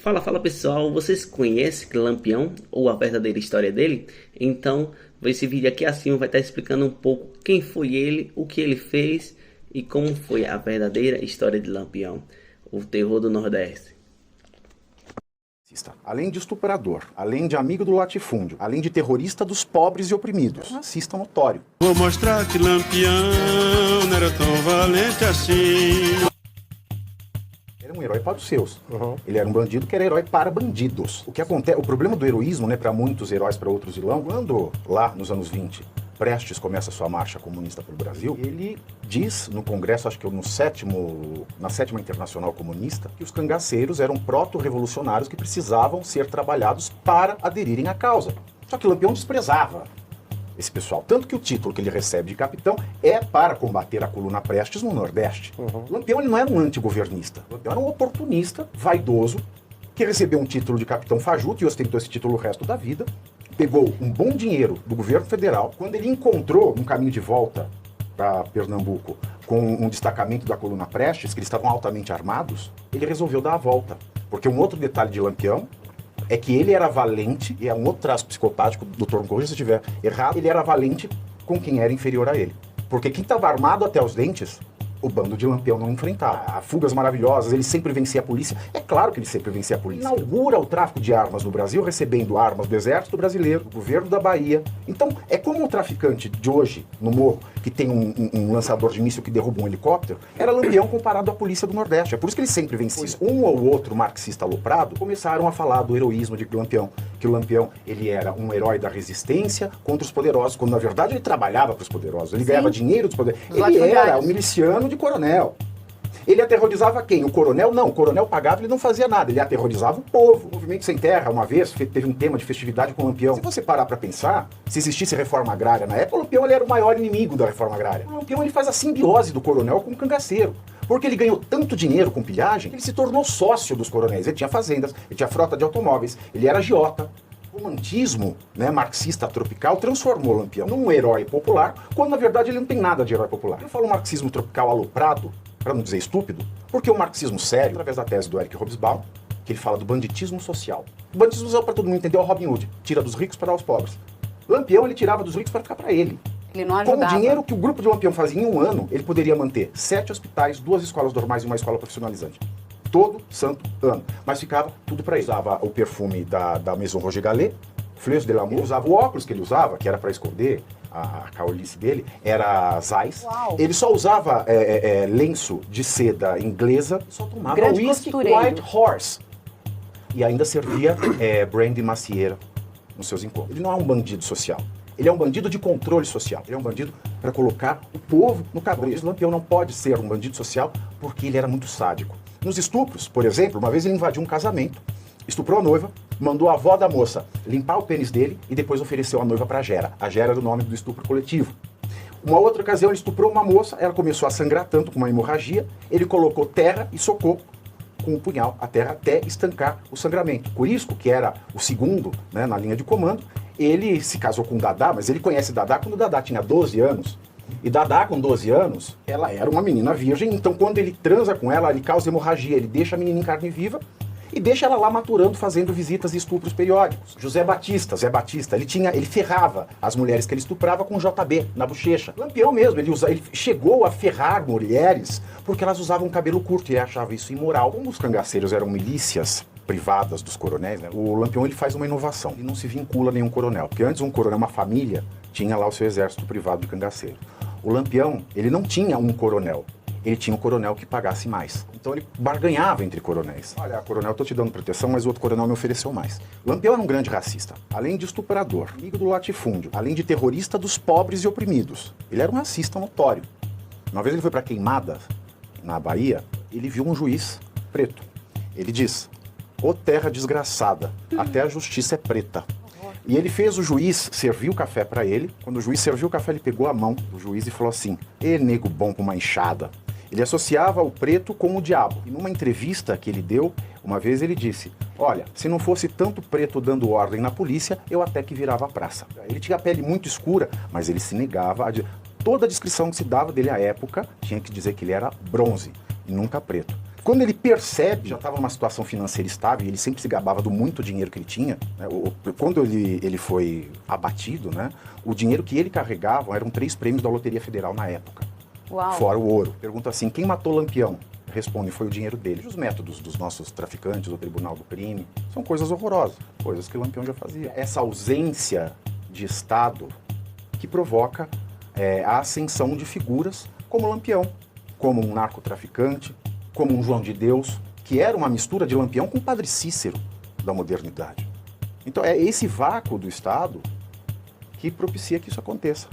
Fala pessoal, vocês conhecem Lampião ou a verdadeira história dele? Então, esse vídeo aqui acima vai estar explicando um pouco quem foi ele, o que ele fez e como foi a verdadeira história de Lampião, o terror do Nordeste. Além de estuprador, além de amigo do latifúndio, além de terrorista dos pobres e oprimidos, racista notório. Vou mostrar que Lampião não era tão valente assim. Era um herói para os seus. Ele era um bandido que era herói para bandidos. O que acontece, o problema do heroísmo, né, para muitos heróis, para outros vilão, quando lá nos anos 20, Prestes começa sua marcha comunista pelo Brasil, ele diz no Congresso, acho que na sétima Internacional Comunista, que os cangaceiros eram proto-revolucionários que precisavam ser trabalhados para aderirem à causa. Só que Lampião desprezava esse pessoal. Tanto que o título que ele recebe de capitão é para combater a coluna Prestes no Nordeste. Lampião ele não era um antigovernista. Lampião era um oportunista, vaidoso, que recebeu um título de capitão fajuto e ostentou esse título o resto da vida. Pegou um bom dinheiro do governo federal. Quando ele encontrou no caminho de volta para Pernambuco com um destacamento da coluna Prestes, que eles estavam altamente armados, ele resolveu dar a volta. Porque um outro detalhe de Lampião é que ele era valente, e é um outro traço psicopático, doutor, me corrija se eu estiver errado, ele era valente com quem era inferior a ele. Porque quem estava armado até os dentes, o bando de Lampião não enfrentava. Fugas maravilhosas, ele sempre vencia a polícia. É claro que ele sempre vencia a polícia. Inaugura o tráfico de armas no Brasil, recebendo armas do Exército Brasileiro, do governo da Bahia. Então, é como um traficante de hoje, no morro, que tem um lançador de míssil que derruba um helicóptero, era Lampião comparado à polícia do Nordeste. É por isso que ele sempre vencia. Um ou outro marxista aloprado começaram a falar do heroísmo de Lampião. Que o Lampião, ele era um herói da resistência contra os poderosos, quando na verdade ele trabalhava para os poderosos. Ele ganhava dinheiro dos poderosos. Ele era um miliciano de coronel. Ele aterrorizava quem? O coronel? Não, o coronel pagava, ele não fazia nada, ele aterrorizava o povo. O Movimento Sem Terra, uma vez, teve um tema de festividade com o Lampião. Se você parar para pensar, se existisse reforma agrária na época, o Lampião ele era o maior inimigo da reforma agrária. O Lampião ele faz a simbiose do coronel com o cangaceiro. Porque ele ganhou tanto dinheiro com pilhagem, ele se tornou sócio dos coronéis. Ele tinha fazendas, ele tinha frota de automóveis, ele era agiota. O romantismo, né, marxista tropical transformou Lampião num herói popular, quando na verdade ele não tem nada de herói popular. Eu falo marxismo tropical aloprado, para não dizer estúpido, porque o marxismo sério, através da tese do Eric Hobsbawm, que ele fala do banditismo social. O banditismo social, para todo mundo entender, é o Robin Hood, tira dos ricos para dar aos pobres. Lampião ele tirava dos ricos para ficar para ele. Ele não ajudava. Com o dinheiro que o grupo de Lampião fazia em um ano, ele poderia manter 7 hospitais, 2 escolas normais e uma escola profissionalizante. Todo santo ano. Mas ficava tudo para ele. Usava o perfume da Maison Roger Gallet, Fleurs de l'Amour, usava o óculos que ele usava, que era para esconder a caulice dele, era Zeiss. Uau. Ele só usava lenço de seda inglesa, só tomava Grande whisky costureiro. White Horse. E ainda servia brandy macieira nos seus encontros. Ele não é um bandido social. Ele é um bandido de controle social. Ele é um bandido para colocar o povo no cabresto. Lampião não pode ser um bandido social porque ele era muito sádico. Nos estupros, por exemplo, uma vez ele invadiu um casamento, estuprou a noiva, mandou a avó da moça limpar o pênis dele e depois ofereceu a noiva para Gera. A Gera era o nome do estupro coletivo. Uma outra ocasião ele estuprou uma moça, ela começou a sangrar tanto com uma hemorragia, ele colocou terra e socou com o punhal a terra até estancar o sangramento. Curisco, que era o segundo, né, na linha de comando, ele se casou com Dadá, mas ele conhece Dadá quando Dadá tinha 12 anos. E Dadá, com 12 anos, ela era uma menina virgem, então quando ele transa com ela, ele causa hemorragia, ele deixa a menina em carne viva e deixa ela lá maturando, fazendo visitas e estupros periódicos. Zé Batista, ele ferrava as mulheres que ele estuprava com JB na bochecha. Lampião mesmo, ele chegou a ferrar mulheres porque elas usavam cabelo curto e ele achava isso imoral. Como os cangaceiros eram milícias privadas dos coronéis, né, o Lampião ele faz uma inovação. Ele não se vincula a nenhum coronel, porque antes um coronel, uma família, tinha lá o seu exército privado de cangaceiro. O Lampião, ele não tinha um coronel, ele tinha um coronel que pagasse mais. Então ele barganhava entre coronéis. Olha, coronel, eu tô te dando proteção, mas o outro coronel me ofereceu mais. Lampião era um grande racista. Além de estuprador, amigo do latifúndio, além de terrorista dos pobres e oprimidos. Ele era um racista notório. Uma vez ele foi para Queimada, na Bahia, ele viu um juiz preto. Ele diz: "Ô terra desgraçada, até a justiça é preta." E ele fez o juiz servir o café para ele. Quando o juiz serviu o café, ele pegou a mão do juiz e falou assim: "Ê, nego bom com uma enxada." Ele associava o preto com o diabo. E numa entrevista que ele deu, uma vez ele disse: "Olha, se não fosse tanto preto dando ordem na polícia, eu até que virava a praça." Ele tinha a pele muito escura, mas ele se negava toda a descrição que se dava dele à época tinha que dizer que ele era bronze e nunca preto. Quando ele percebe, já estava numa situação financeira estável, e ele sempre se gabava do muito dinheiro que ele tinha, né? Quando ele foi abatido, né? O dinheiro que ele carregava eram 3 prêmios da Loteria Federal na época. Uau. Fora o ouro. Pergunta assim, quem matou Lampião? Responde, foi o dinheiro dele. Os métodos dos nossos traficantes, do Tribunal do Crime, são coisas horrorosas, coisas que Lampião já fazia. Essa ausência de Estado que provoca a ascensão de figuras como Lampião, como um narcotraficante, como um João de Deus, que era uma mistura de Lampião com o Padre Cícero da modernidade. Então é esse vácuo do Estado que propicia que isso aconteça.